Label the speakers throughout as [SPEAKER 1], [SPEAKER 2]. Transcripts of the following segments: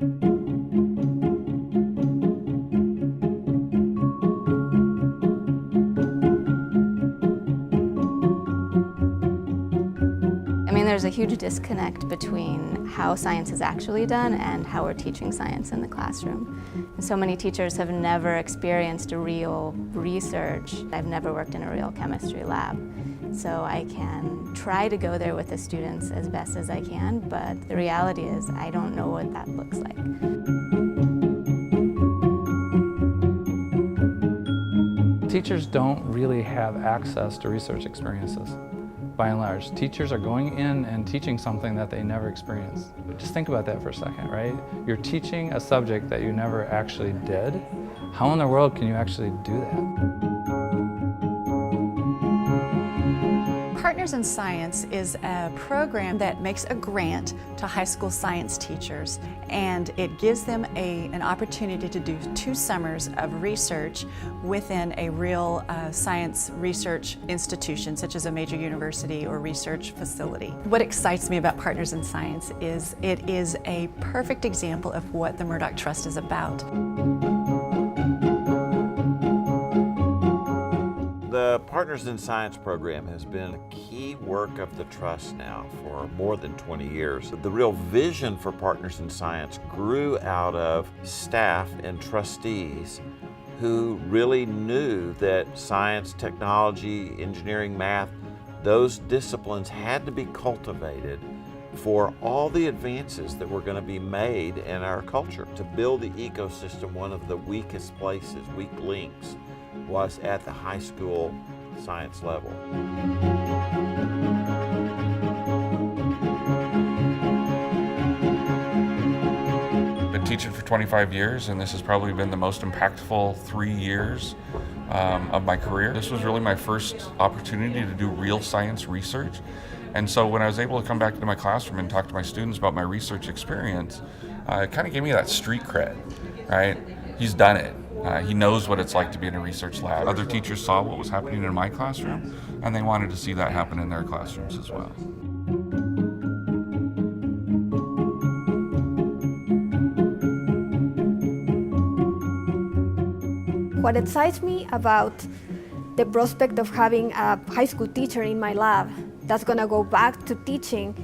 [SPEAKER 1] I mean, there's a huge disconnect between how science is actually done and how we're teaching science in the classroom. And so many teachers have never experienced a real research. I've never worked in a real chemistry lab. So I can try to go there with the students as best as I can, but the reality is I don't know what that looks like.
[SPEAKER 2] Teachers don't really have access to research experiences. By and large, teachers are going in and teaching something that they never experienced. Just think about that for a second, right? You're teaching a subject that you never actually did. How in the world can you actually do that?
[SPEAKER 3] Partners in Science is a program that makes a grant to high school science teachers, and it gives them an opportunity to do 2 summers of research within a real science research institution, such as a major university or research facility. What excites me about Partners in Science is it is a perfect example of what the Murdoch Trust is about.
[SPEAKER 4] The Partners in Science program has been a key work of the Trust now for more than 20 years. The real vision for Partners in Science grew out of staff and trustees who really knew that science, technology, engineering, math, those disciplines had to be cultivated for all the advances that were going to be made in our culture. To build the ecosystem, one of the weakest places, weak links, was at the high school science level.
[SPEAKER 5] Been teaching for 25 years, and this has probably been the most impactful 3 years of my career. This was really my first opportunity to do real science research. And so when I was able to come back into my classroom and talk to my students about my research experience, it kind of gave me that street cred, right? He's done it. He knows what it's like to be in a research lab. Other teachers saw what was happening in my classroom, and they wanted to see that happen in their classrooms as well.
[SPEAKER 6] What excites me about the prospect of having a high school teacher in my lab that's going to go back to teaching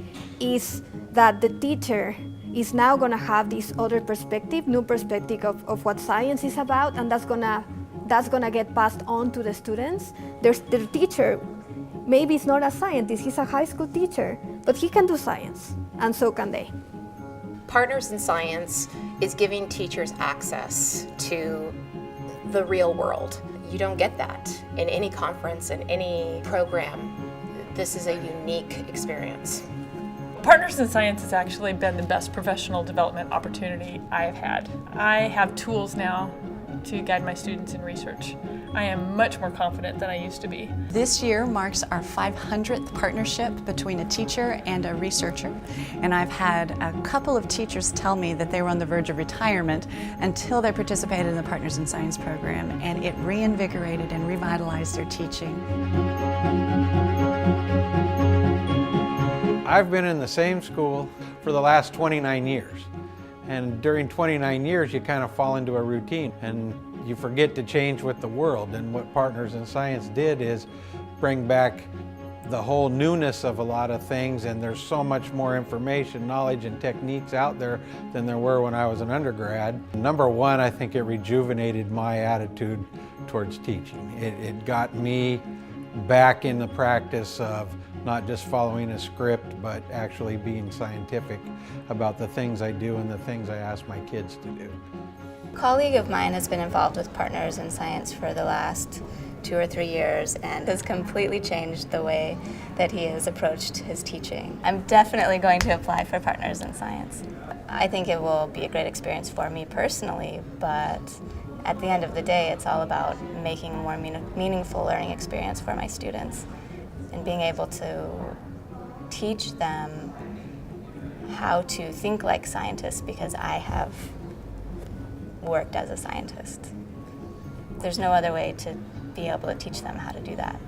[SPEAKER 6] is that the teacher is now going to have this other perspective, new perspective of what science is about, and that's gonna get passed on to the students. The teacher, maybe he's not a scientist, he's a high school teacher, but he can do science, and so can they.
[SPEAKER 7] Partners in Science is giving teachers access to the real world. You don't get that in any conference, in any program. This is a unique experience.
[SPEAKER 8] Partners in Science has actually been the best professional development opportunity I've had. I have tools now to guide my students in research. I am much more confident than I used to be.
[SPEAKER 3] This year marks our 500th partnership between a teacher and a researcher, and I've had a couple of teachers tell me that they were on the verge of retirement until they participated in the Partners in Science program, and it reinvigorated and revitalized their teaching.
[SPEAKER 9] I've been in the same school for the last 29 years. And during 29 years, you kind of fall into a routine and you forget to change with the world. And what Partners in Science did is bring back the whole newness of a lot of things, and there's so much more information, knowledge, and techniques out there than there were when I was an undergrad. Number one, I think it rejuvenated my attitude towards teaching. It got me back in the practice of not just following a script, but actually being scientific about the things I do and the things I ask my kids to do.
[SPEAKER 1] A colleague of mine has been involved with Partners in Science for the last 2 or 3 years and has completely changed the way that he has approached his teaching. I'm definitely going to apply for Partners in Science. I think it will be a great experience for me personally, but at the end of the day, it's all about making a more meaningful learning experience for my students and being able to teach them how to think like scientists, because I have worked as a scientist. There's no other way to be able to teach them how to do that.